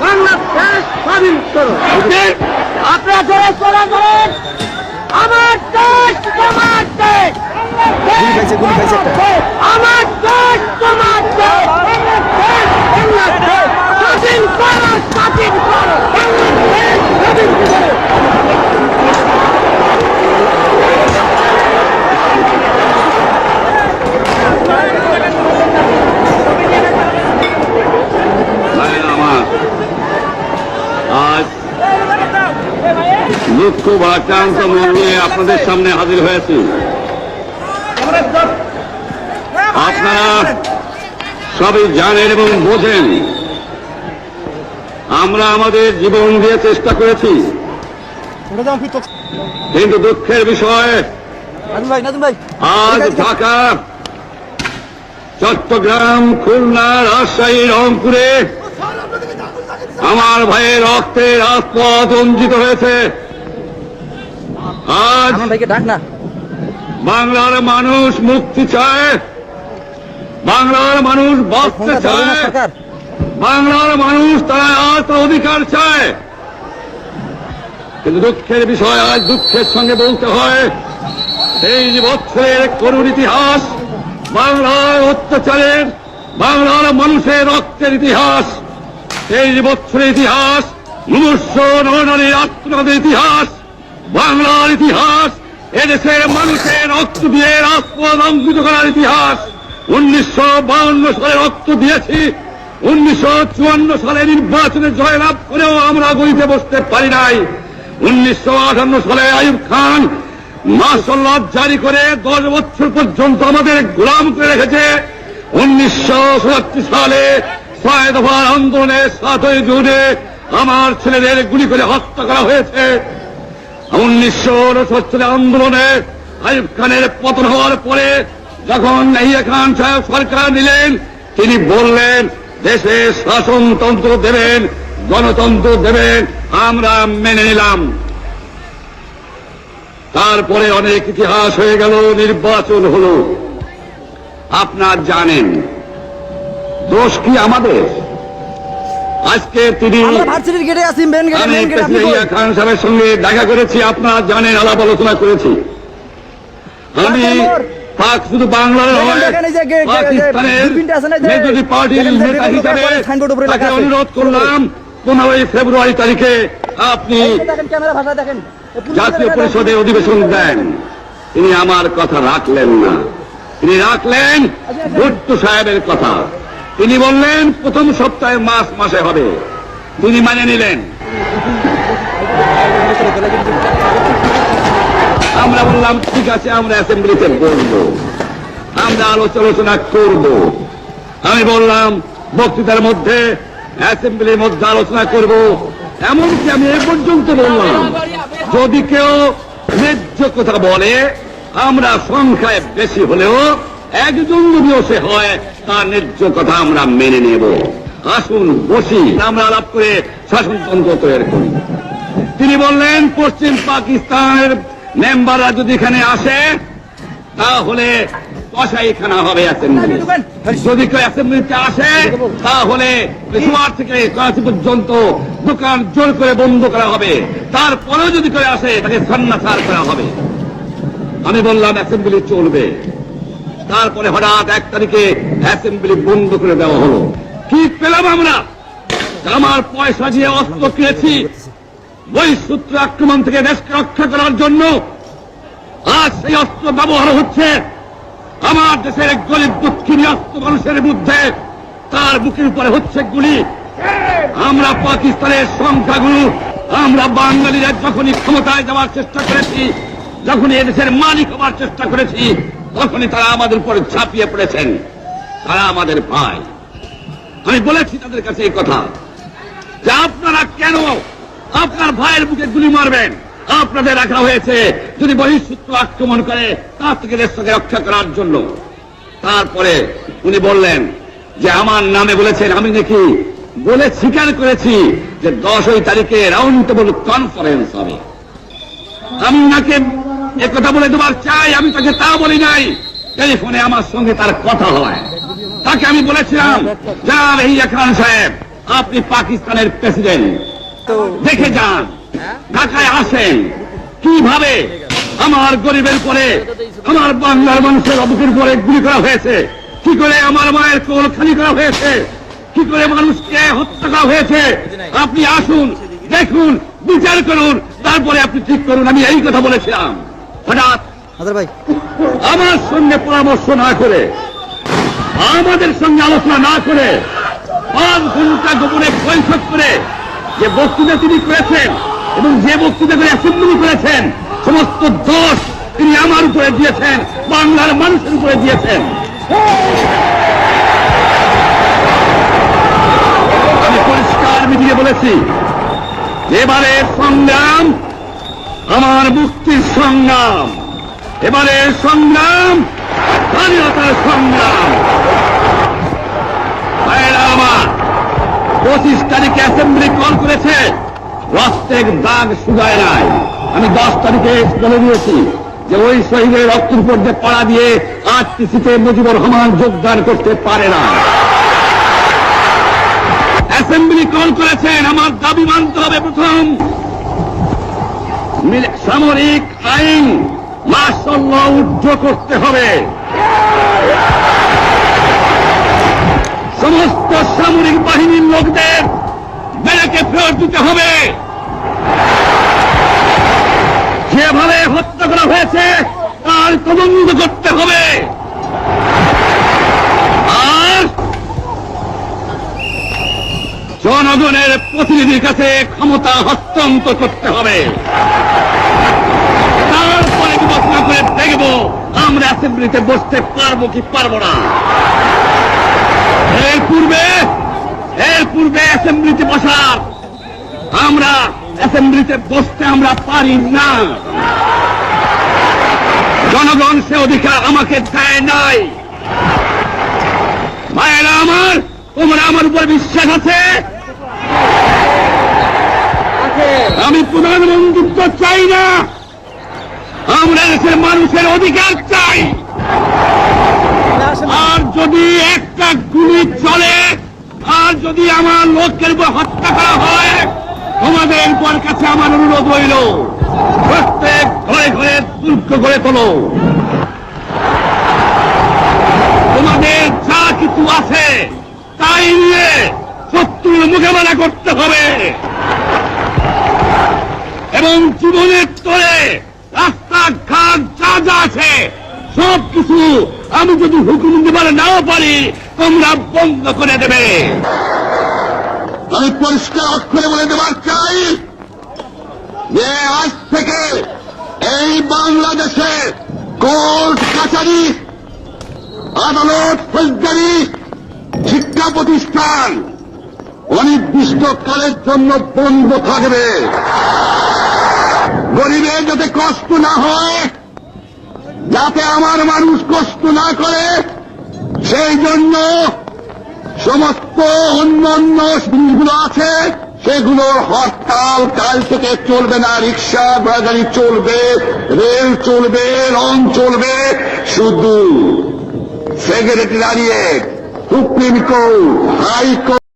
বাংলাদেশ স্বাধীন করো। আপনারা জোরে চলা করেন, আমার দেশ তোমার দেশ, আমার দেশ তোমার দেশ, বাংলাদেশ স্বাধীন করো, স্বাধীন করো, বাংলাদেশ স্বাধীন করো। আজ দুঃখ ভারাক্রান্ত মন নিয়ে আপনাদের সামনে হাজির হয়েছি। আপনারা সবই জানেন এবং বোঝেন আমরা আমাদের জীবন দিয়ে চেষ্টা করেছি, কিন্তু দুঃখের বিষয় আজ ঢাকা, চট্টগ্রাম, খুলনা, রাজশাহী, রংপুরে আমার ভাইয়ের রক্তে রাজপথ রঞ্জিত হয়েছে। আজ বাংলার মানুষ মুক্তি চায়, বাংলার মানুষ বাঁচতে চায়, বাংলার মানুষ তারা আজ তার অধিকার চায়। কিন্তু দুঃখের বিষয়, আজ দুঃখের সঙ্গে বলতে হয় 23 বছরের করুণ ইতিহাস, বাংলার অত্যাচারের, বাংলার মানুষের রক্তের ইতিহাস, 23 বছরের ইতিহাস, মুমূর্ষ নরনারীর আত্মনাদের ইতিহাস, বাংলার ইতিহাস, এদেশের মানুষের রক্ত দিয়ে রাজপথ অঙ্কিত করার ইতিহাস। 1952 সালে রক্ত দিয়েছি, 1954 সালে নির্বাচনে জয়লাভ করেও আমরা গদিতে বসতে পারি নাই। 1958 সালে আইয়ুব খান মার্শাল ল জারি করে 10 বছর পর্যন্ত আমাদের গোলাম করে রেখেছে। 1967 সালে 6 দফার আন্দোলনে 7ই জুনে আমার ছেলেদের গুলি করে হত্যা করা হয়েছে। 1969 আন্দোলনে আইয়ুব খানের পতন হওয়ার পরে যখন ইয়াহিয়া খান সাহেব সরকার নিলেন, তিনি বললেন দেশে শাসনতন্ত্র দেবেন, গণতন্ত্র দেবেন, আমরা মেনে নিলাম। তারপরে অনেক ইতিহাস হয়ে গেল, নির্বাচন হলো। আপনারা জানেন দোষ কি আমাদের? আজকে তিনি ইয়াহিয়া খান সাহেবের সঙ্গে দেখা করেছি, আপনারা জানেন, আলাপ আলোচনা করেছি। আমি শুধু বাংলার পাকিস্তানের মেজরিটি পার্টির নেতা হিসাবে তাকে অনুরোধ করলাম 15 ফেব্রুয়ারি তারিখে আপনি জাতীয় পরিষদে অধিবেশন দেন। তিনি আমার কথা রাখলেন না, তিনি রাখলেন ভুট্টো সাহেবের কথা। তিনি বললেন প্রথম সপ্তাহে মাসে হবে, তিনি মানে নিলেন। আমরা বললাম ঠিক আছে, আমরা অ্যাসেম্বলিতে বলবো, আমরা আলোচনা করব। আমি বললাম বক্তৃতার মধ্যে অ্যাসেম্বলির মধ্যে আলোচনা করব। এমনকি আমি এ পর্যন্ত বললাম যদি কেউ ন্যায্য কথা বলে, আমরা সংখ্যায় বেশি হলেও একজন যদি সে হয়, তার ন্যায্য কথা আমরা মেনে নেব। আসুন বসি, আমরা আলাপ করে শাসনতন্ত্র তৈরি করি। তিনি বললেন পশ্চিম পাকিস্তানের মেম্বাররা যদি এখানে আসে তাহলে কসাইখানা হবে অ্যাসেম্বলি। যদি কেউ অ্যাসেম্বলিতে আসে তাহলে সোমবার থেকে করাচি পর্যন্ত দোকান জোর করে বন্ধ করা হবে। তারপরেও যদি কেউ আসে তাকে সন্ন্যাসার করা হবে। আমি বললাম অ্যাসেম্বলি চলবে। তারপরে হঠাৎ 1 তারিখে অ্যাসেম্বলি বন্ধ করে দেওয়া হলো। কি পেলাম আমরা? আমার পয়সা দিয়ে অস্ত্র কিনেছি বহিঃশত্রু আক্রমণ থেকে দেশকে রক্ষা করার জন্য। আজ সেই অস্ত্র ব্যবহার হচ্ছে আমার দেশের গরিব দুঃখী নিরস্ত মানুষের মধ্যে, তার বুকের উপরে হচ্ছে গুলি। আমরা পাকিস্তানের সংখ্যাগুরু, আমরা বাঙালিরা যখনই ক্ষমতায় যাওয়ার চেষ্টা করেছি, যখনই এদেশের মালিক হওয়ার চেষ্টা করেছি, তখনই তারা আমাদের উপরে ঝাঁপিয়ে পড়েছেন। তারা আমাদের ভাই। আমি বলেছি তাদের কাছে এই কথা যে আপনারা কেন আপনার ভাইয়ের বুকে গুলি মারবেন? আপনাদের রাখা হয়েছে যদি বহিঃশত্রু আক্রমণ করে তার থেকে দেশকে রক্ষা করার জন্য। তারপরে উনি বললেন যে আমার নামে বলেছেন, আমি নাকি বলে স্বীকার করেছি যে 10 তারিখে রাউন্ড টেবল কনফারেন্স হবে। আমি নাকি একথা বলে দেবার চাই, আমি তাকে তা বলি নাই। টেলিফোনে আমার সঙ্গে তার কথা হয়। তাকে আমি বলেছিলাম, জনাব ইয়াহিয়া খান সাহেব, আপনি পাকিস্তানের প্রেসিডেন্ট, দেখে যান, ঢাকায় আসেন কিভাবে আমার গরিবের পরে, আমার বাংলার মানুষের অবুকের পরে গুলি করা হয়েছে, কি করে আমার মায়ের কোল খালি করা হয়েছে, কি করে মানুষকে হত্যা করা হয়েছে। আপনি আসুন, দেখুন, বিচার করুন, তারপরে আপনি ঠিক করুন। আমি এই কথা বলেছিলাম। হঠাৎ আমার সঙ্গে পরামর্শ না করে, আমাদের সঙ্গে আলোচনা না করে, 5 ঘন্টা গোপনে বৈঠক করে যে বক্তৃতা তিনি করেছেন এবং যে বক্তৃতা করে অ্যাসেম্বলি করেছেন, সমস্ত দোষ তিনি আমার উপরে দিয়েছেন, বাংলার মানুষের উপরে দিয়েছেন। আমি পরিষ্কার মিটিয়ে বলেছি, এবারের সংগ্রাম আমার মুক্তির সংগ্রাম, এবারের সংগ্রাম স্বাধীনতার সংগ্রাম। আমার 25 তারিখে অ্যাসেম্বলি কল করেছে, রক্তের দাগ শুকায় নাই। আমি 10 তারিখে বলে দিয়েছি যে ওই শহীদের রক্তের উপর যে পড়া দিয়ে আরটিসিতে মুজিবুর রহমান যোগদান করতে পারে না। অ্যাসেম্বলি কল করেছেন, আমার দাবি মানতে হবে। প্রথম, সামরিক আইন মার্শাল ল উদ্ধ করতে হবে, সমস্ত সামরিক বাহিনীর লোকদের ব্যারাকে ফেরত দিতে হবে, যেভাবে হত্যা করা হয়েছে তার তদন্ত করতে হবে, আর জনগণের প্রতিনিধির কাছে ক্ষমতা হস্তান্তর করতে হবে। তারপরে বিবেচনা করে দেখব আমরা অ্যাসেম্বলিতে বসতে পারবো কি পারবো না। এর পূর্বে অ্যাসেম্বলিতে বসার, আমরা অ্যাসেম্বলিতে বসতে আমরা পারি না। জনগণ সে অধিকার আমাকে দেয় নাই। মায়েরা আমার, তোমরা আমার উপর বিশ্বাস আছে? আমি প্রধানমন্ত্রিত্ব চাই না, আমরা দেশের মানুষের অধিকার চাই। আর যদি একটা গুলি চলে, আর যদি আমার লোকের উপর হত্যা করা হয়, তোমাদের উপর কাছে আমার অনুরোধ হইল, প্রত্যেক ঘরে ঘরে দুর্গ গড়ে তোলো। তোমাদের যা কিছু আছে তাই নিয়ে শত্রুর মোকাবেলা করতে হবে, এবং জীবনের তরে রাস্তাঘাট যা যা আছে সবকিছু আমি যদি হুকুম দিতে নাও পারি, তোমরা বন্ধ করে দেবে। আমি পরিষ্কার অক্ষরে বলে দেবার চাই যে আজ থেকে এই বাংলাদেশে কোর্ট কাছারি, আদালত, ফৌজদারি, শিক্ষা প্রতিষ্ঠান অনির্দিষ্টকালের জন্য বন্ধ থাকবে। গরিবের যাতে কষ্ট না হয়, যাতে আমার মানুষ কষ্ট না করে, সেই জন্য সমস্ত অন্যান্য জিনিসগুলো আছে সেগুলোর হরতাল কাল থেকে চলবে না। রিক্সা গাড়ি চলবে, রেল চলবে, রং চলবে, শুধু সেক্রেটারিয়েট, সুপ্রিম কোর্ট, হাইকোর্ট